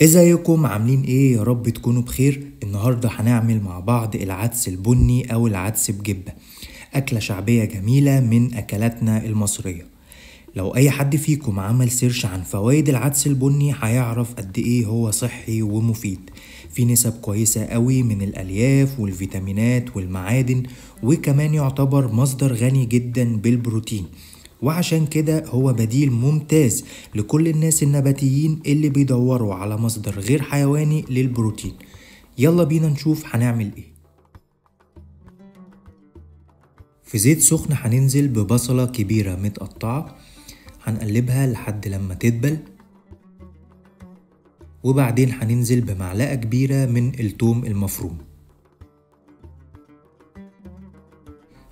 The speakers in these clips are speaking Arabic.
ازيكم عاملين ايه؟ يا رب تكونوا بخير. النهاردة هنعمل مع بعض العدس البني او العدس بجبة، اكلة شعبية جميلة من اكلاتنا المصرية. لو اي حد فيكم عمل سيرش عن فوائد العدس البني هيعرف قد ايه هو صحي ومفيد. في نسب كويسة قوي من الالياف والفيتامينات والمعادن، وكمان يعتبر مصدر غني جدا بالبروتين، وعشان كده هو بديل ممتاز لكل الناس النباتيين اللي بيدوروا على مصدر غير حيواني للبروتين. يلا بينا نشوف هنعمل ايه. في زيت سخن هننزل ببصلة كبيرة متقطعة، هنقلبها لحد لما تدبل، وبعدين هننزل بمعلقة كبيرة من الثوم المفروم.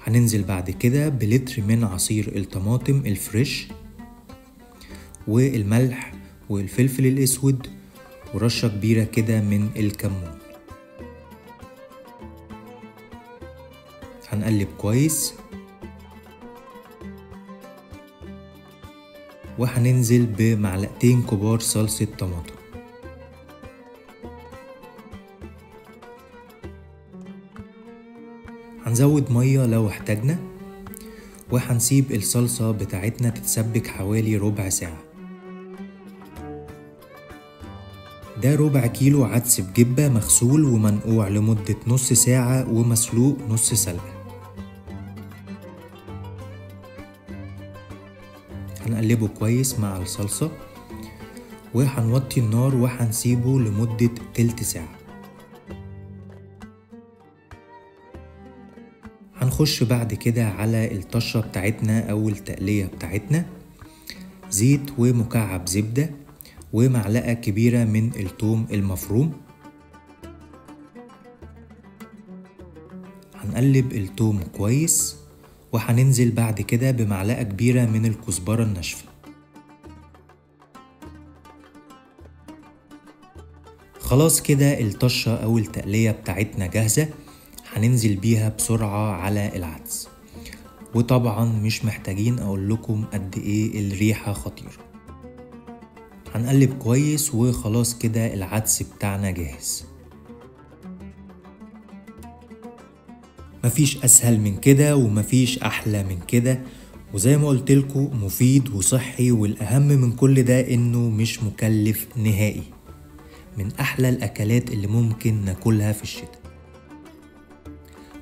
هننزل بعد كده بلتر من عصير الطماطم الفريش، والملح والفلفل الاسود، ورشة كبيرة كده من الكمون. هنقلب كويس، وهننزل بمعلقتين كبار صلصة طماطم. هنزود مية لو احتاجنا، وهنسيب الصلصة بتاعتنا تتسبك حوالي ربع ساعة. ده ربع كيلو عدس بجبة مغسول ومنقوع لمدة نص ساعة ومسلوق نص سلقة. هنقلبه كويس مع الصلصة، وهنوطي النار وهنسيبه لمدة تلت ساعة. هنخش بعد كده على الطشة بتاعتنا أو التقلية بتاعتنا. زيت ومكعب زبدة ومعلقة كبيرة من الثوم المفروم. هنقلب الثوم كويس، وهننزل بعد كده بمعلقة كبيرة من الكزبرة الناشفة. خلاص كده الطشة أو التقلية بتاعتنا جاهزة. هننزل بيها بسرعة على العدس، وطبعا مش محتاجين أقول لكم قد إيه الريحة خطيرة. هنقلب كويس، وخلاص كده العدس بتاعنا جاهز. مفيش أسهل من كده ومفيش أحلى من كده، وزي ما قلتلكوا مفيد وصحي، والأهم من كل ده إنه مش مكلف نهائي. من أحلى الأكلات اللي ممكن ناكلها في الشتاء.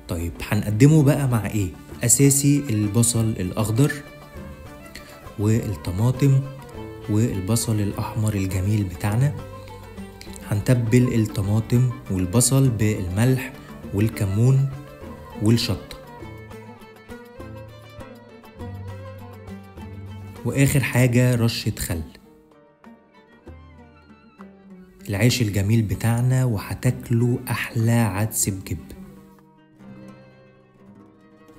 طيب هنقدمه بقى مع إيه؟ أساسي البصل الأخضر والطماطم والبصل الأحمر الجميل بتاعنا. هنتبل الطماطم والبصل بالملح والكمون والشطة، وآخر حاجة رشة خل. العيش الجميل بتاعنا، وهتاكلوا أحلى عدس بجبة.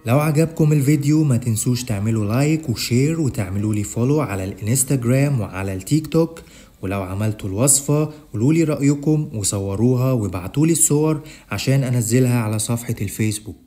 لو عجبكم الفيديو ما تنسوش تعملوا لايك وشير، وتعملوا لي فولو على الانستجرام وعلى التيك توك. ولو عملتوا الوصفة قولولي رأيكم وصوروها وابعتولي الصور عشان انزلها على صفحة الفيسبوك.